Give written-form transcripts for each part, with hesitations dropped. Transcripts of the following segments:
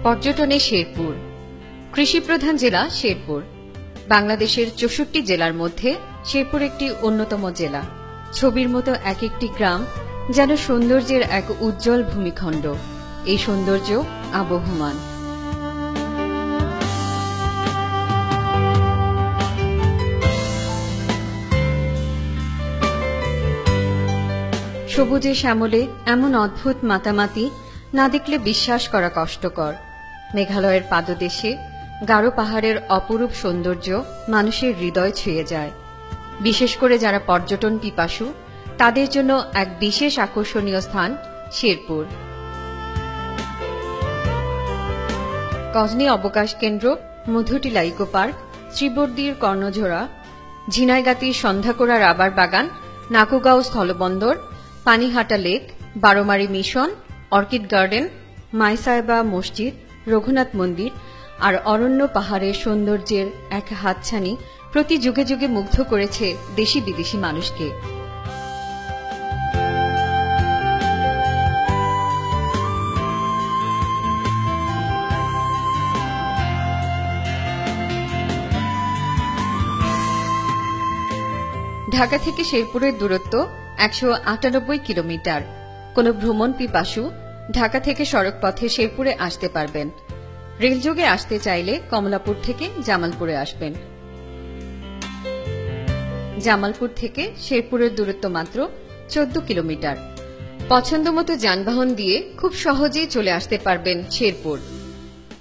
পর্যটনে শেরপুর। কৃষিপ্রধান জেলা শেরপুর। বাংলাদেশের 64 জেলার মধ্যে শেরপুর একটি অন্যতম জেলা। ছবির মতো এক একটি গ্রাম যেন সৌন্দর্যের এক উজ্জ্বল ভূমিখণ্ড। এই সৌন্দর্য আবহমান। সবুজে শ্যামলে এমন অদ্ভুত মাতামাতি না দেখলে বিশ্বাস করা কষ্টকর। মেঘালয়ের পাদদেশে গারো পাহাড়ের অপরূপ সৌন্দর্য মানুষের হৃদয় ছুঁয়ে যায়। বিশেষ করে যারা পর্যটন পিপাসু তাদের জন্য এক বিশেষ আকর্ষণীয় স্থান শেরপুর। গজনী অবকাশ কেন্দ্র, মধুটিলা ইকো পার্ক, শ্রীবর্দীর কর্ণঝোড়া, ঝিনাইগাতির সন্ধ্যাকোড়া রাবার বাগান, নাকুগাঁও স্থলবন্দর, Panihata lake, Baromari mission, orchid garden, Maisaheba মসজিদ, রঘুনাথ মন্দির আর অরণ্য পাহাড়ের সৌন্দর্যের এক হাতছানি প্রতি যুগে যুগে মুগ্ধ করেছে দেশি বিদেশি মানুষকে। ঢাকা থেকে শেরপুরের দূরত্ব 198 কিলোমিটার। কোনো ভ্রমণ পিপাসু ঢাকা থেকে সড়ক পথে শেরপুরে আসতে পারবেন। রেলযোগে আসতে চাইলে কমলাপুর থেকে জামালপুরে আসবেন। জামালপুর থেকে শেরপুরের দূরত্ব মাত্র 14 কিলোমিটার। পছন্দমতো যানবাহন দিয়ে খুব সহজেই চলে আসতে পারবেন শেরপুর।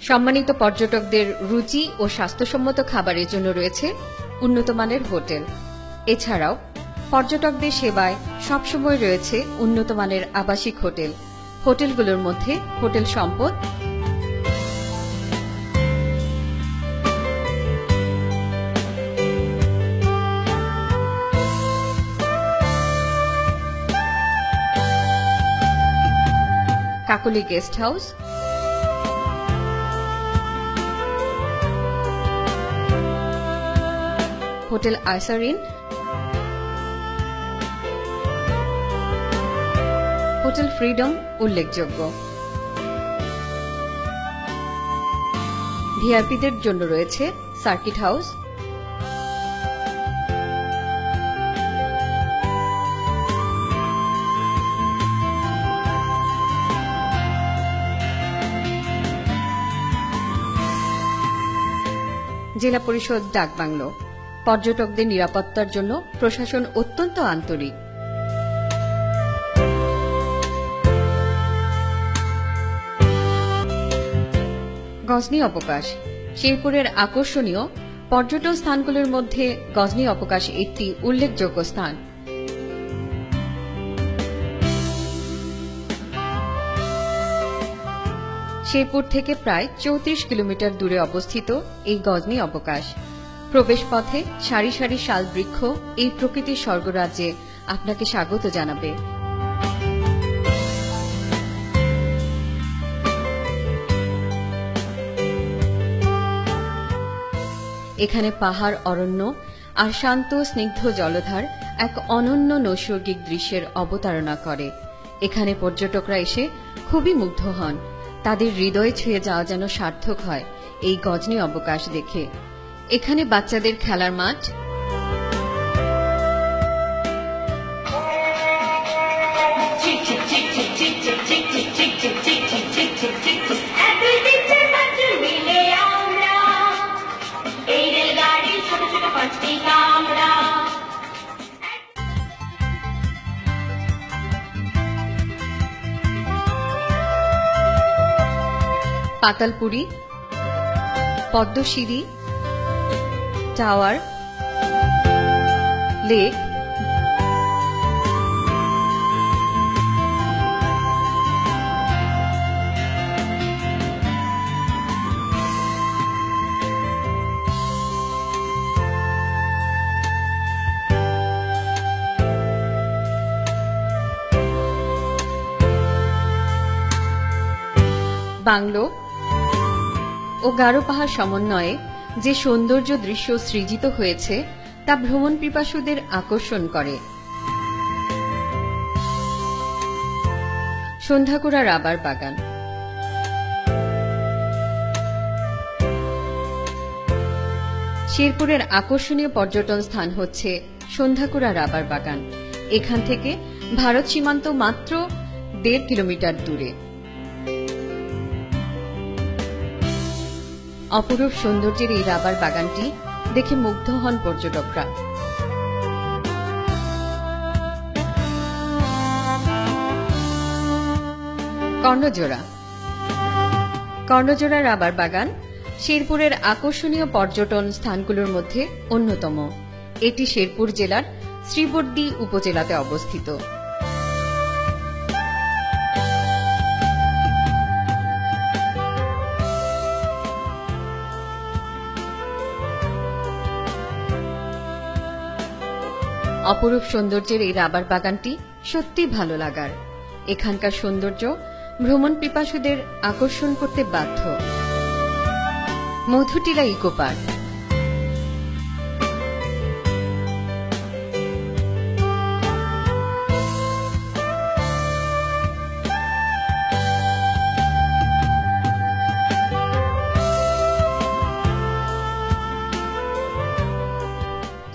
সম্মানিত পর্যটকদের রুচি ও স্বাস্থ্যসম্মত খাবারের জন্য রয়েছে উন্নতমানের হোটেল। এছাড়াও পর্যটকদের সেবায় সবসময় রয়েছে উন্নতমানের আবাসিক হোটেল। হোটেলগুলোর মধ্যে hotel Sampad, Kakoli guest house, hotel Aisarin, hotel freedom উল্লেখযোগ্য। ভিআইপিদের জন্য রয়েছে সার্কিট হাউস, জেলা পরিষদ ডাকবাংলো। পর্যটকদের নিরাপত্তার জন্য প্রশাসন অত্যন্ত আন্তরিক। গজনী অবকাশ। শেরপুরের আকর্ষণীয় পর্যটন স্থানগুলোর মধ্যে গজনী অবকাশ একটি উল্লেখযোগ্য স্থান। শেরপুর থেকে প্রায় 34 কিলোমিটার দূরে অবস্থিত এই গজনী অবকাশ। প্রবেশপথে সারি সারি শাল বৃক্ষ এই প্রকৃতির স্বর্গরাজ্যে আপনাকে স্বাগত জানাবে। এখানে পাহাড়, অরণ্য আর শান্ত স্নিগ্ধ জলধার এক অনন্য নৈসর্গিক দৃশ্যের অবতারণা করে। এখানে পর্যটকরা এসে খুবই মুগ্ধ হন। তাদের হৃদয়ে ছুঁয়ে যাওয়া যেন সার্থক হয় এই গজনী অবকাশ দেখে। এখানে বাচ্চাদের খেলার মাঠ, পাতালপুরি, পদ্মশিরি, টাওয়ার, লেক, বাংলো ও গারো পাহাড় সমন্বয়ে যে সৌন্দর্য দৃশ্য সৃজিত হয়েছে তা ভ্রমণ পিপাসুদের আকর্ষণ করে। সন্ধ্যাকোড়া রাবার বাগান। শেরপুরের আকর্ষণীয় পর্যটন স্থান হচ্ছে সন্ধ্যাকুড়া রাবার বাগান। এখান থেকে ভারত সীমান্ত মাত্র 1.5 কিলোমিটার দূরে। অপরূপ সৌন্দর্যের এই রাবার বাগানটি দেখে মুগ্ধ হন পর্যটকরা। কর্ণজোড়া। কর্ণজোড়া রাবার বাগান শেরপুরের আকর্ষণীয় পর্যটন স্থানগুলোর মধ্যে অন্যতম। এটি শেরপুর জেলার শ্রীবর্দী উপজেলাতে অবস্থিত। অপরূপ সৌন্দর্যের এই রাবার বাগানটি সত্যি ভালো লাগার। এখানকার সৌন্দর্য ভ্রমণ পিপাসুদের আকর্ষণ করতে বাধ্য। Madhutila eco park.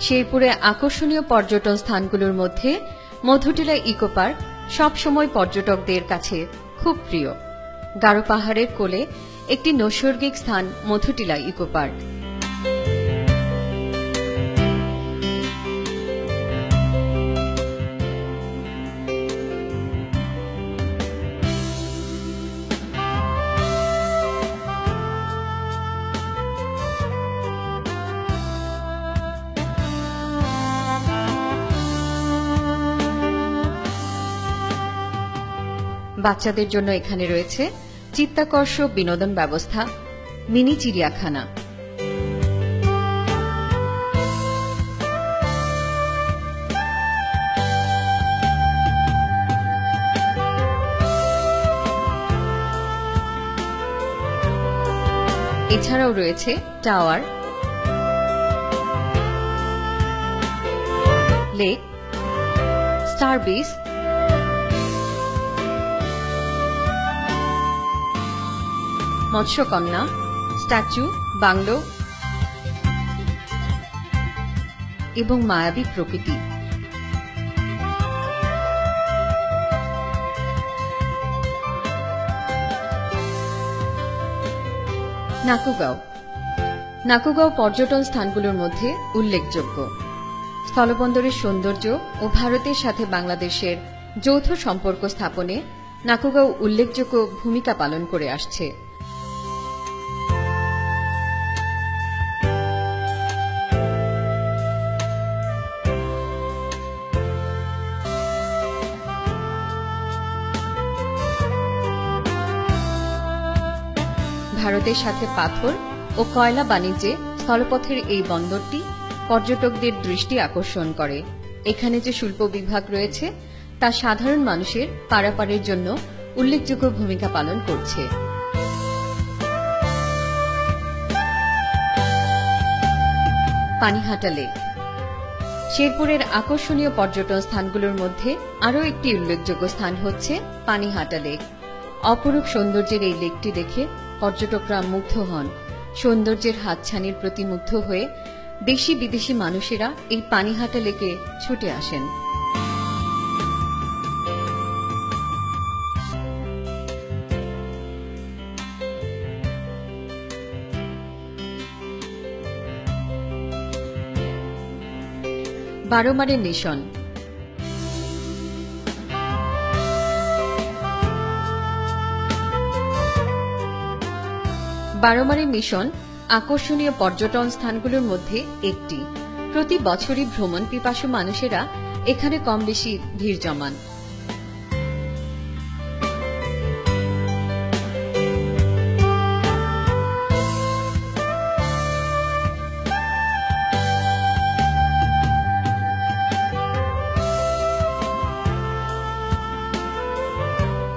শেরপুরে আকর্ষণীয় পর্যটন স্থানগুলোর মধ্যে মধুটিলা ইকো পার্ক সবসময় পর্যটকদের কাছে খুব প্রিয়। গারো পাহাড়ের কোলে একটি নৈসর্গিক স্থান মধুটিলা ইকো পার্ক। বাচ্চাদের জন্য এখানে রয়েছে চিত্তাকর্ষক বিনোদন ব্যবস্থা, মিনি চিড়িয়াখানা। এছাড়াও রয়েছে টাওয়ার, লেক, স্টার বিচ, মৎস্যকন্যা, স্ট্যাচু, বাংলো এবং মায়াবী প্রকৃতি। নাকুগাঁও। নাকুগাঁও পর্যটন স্থানগুলোর মধ্যে উল্লেখযোগ্য। স্থলবন্দরের সৌন্দর্য ও ভারতের সাথে বাংলাদেশের যৌথ সম্পর্ক স্থাপনে নাকুগাঁও উল্লেখযোগ্য ভূমিকা পালন করে আসছে। ভারতের সাথে পাথর ও কয়লা বাণিজ্যে স্থলপথের এই বন্দরটি পর্যটকদের দৃষ্টি আকর্ষণ করে। এখানে যে শুল্ক বিভাগ রয়েছে তা সাধারণ মানুষের পারাপারের জন্য উল্লেখযোগ্য ভূমিকা পালন করছে। পানিহাটা লেক। শেরপুরের আকর্ষণীয় পর্যটন স্থানগুলোর মধ্যে আরও একটি উল্লেখযোগ্য স্থান হচ্ছে পানিহাটা লেক। অপরূপ সৌন্দর্যের এই লেকটি দেখে পর্যটকরা মুগ্ধ হন। সৌন্দর্যের হাতছানির প্রতি মুগ্ধ হয়ে দেশি বিদেশি মানুষেরা এই পানিহাটা লেকে ছুটে আসেন। বারোমারি মিশন। বারোমারি মিশন আকর্ষণীয় পর্যটন স্থানগুলোর মধ্যে একটি। প্রতি বছরই ভ্রমণ পিপাসু মানুষেরা এখানে কম বেশি ভিড় জমান।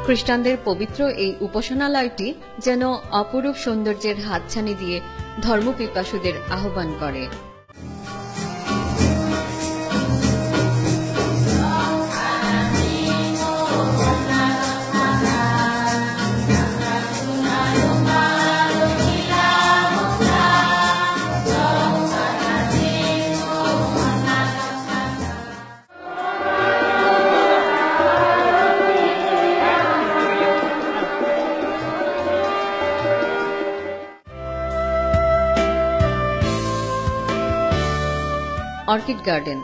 খ্রিস্টানদের পবিত্র এই উপাসনালয়টি যেন অপরূপ সৌন্দর্যের হাতছানি দিয়ে ধর্মপিপাসুদের আহ্বান করে। Orchid garden.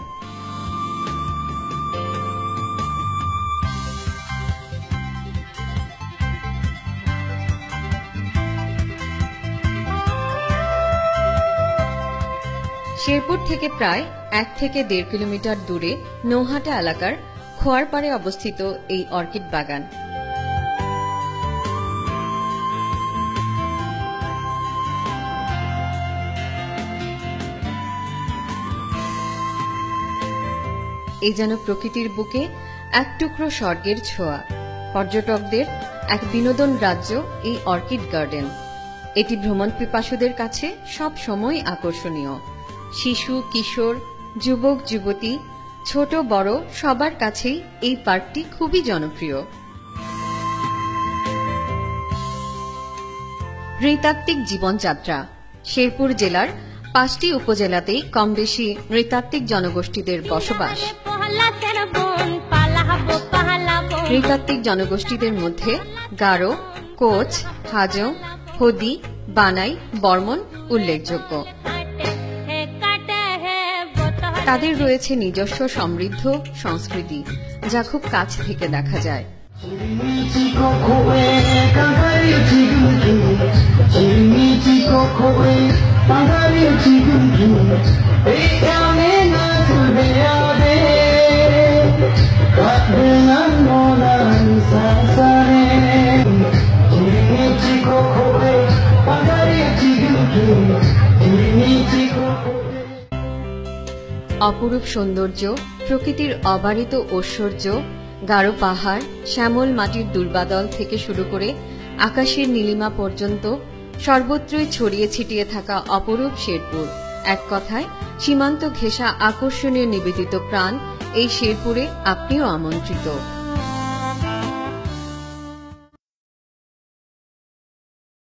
শেরপুর থেকে প্রায় 1 থেকে 1.5 কিলোমিটার দূরে নৌহাটা এলাকার খোয়ারপাড়ে অবস্থিত এই অর্কিড বাগান। এই যেন প্রকৃতির বুকে এক টুকরো স্বর্গের ছোঁয়া। পর্যটকদের এক বিনোদন রাজ্য এই অর্কিড গার্ডেন। এটি ভ্রমণ পিপাসুদের কাছে সব সময় আকর্ষণীয়। শিশু, কিশোর, যুবক, যুবতী, ছোট বড় সবার কাছেই এই পার্কটি খুবই জনপ্রিয়। নৃতাত্ত্বিক জীবনযাত্রা। শেরপুর জেলার 5টি উপজেলাতেই কমবেশি নৃতাত্ত্বিক জনগোষ্ঠীদের বসবাস। নৃতাত্ত্বিক জনগোষ্ঠীদের মধ্যে গারো, কোচ, হাজং, হদি, বানাই, বর্মন উল্লেখযোগ্য। তাদের রয়েছে নিজস্ব সমৃদ্ধ সংস্কৃতি, যা খুব কাছ থেকে দেখা যায়। অপরূপ সৌন্দর্য, প্রকৃতির অবারিত ঐশ্বর্য, গাঢ় পাহাড়, শ্যামল মাটির দুর্বাদল থেকে শুরু করে আকাশের নীলিমা পর্যন্ত সর্বত্রই ছড়িয়ে ছিটিয়ে থাকা অপরূপ শেরপুর। এক কথায় সীমান্ত ঘেঁষা আকর্ষণীয় নিবেদিত প্রাণ এই শেরপুরে আপনিও আমন্ত্রিত।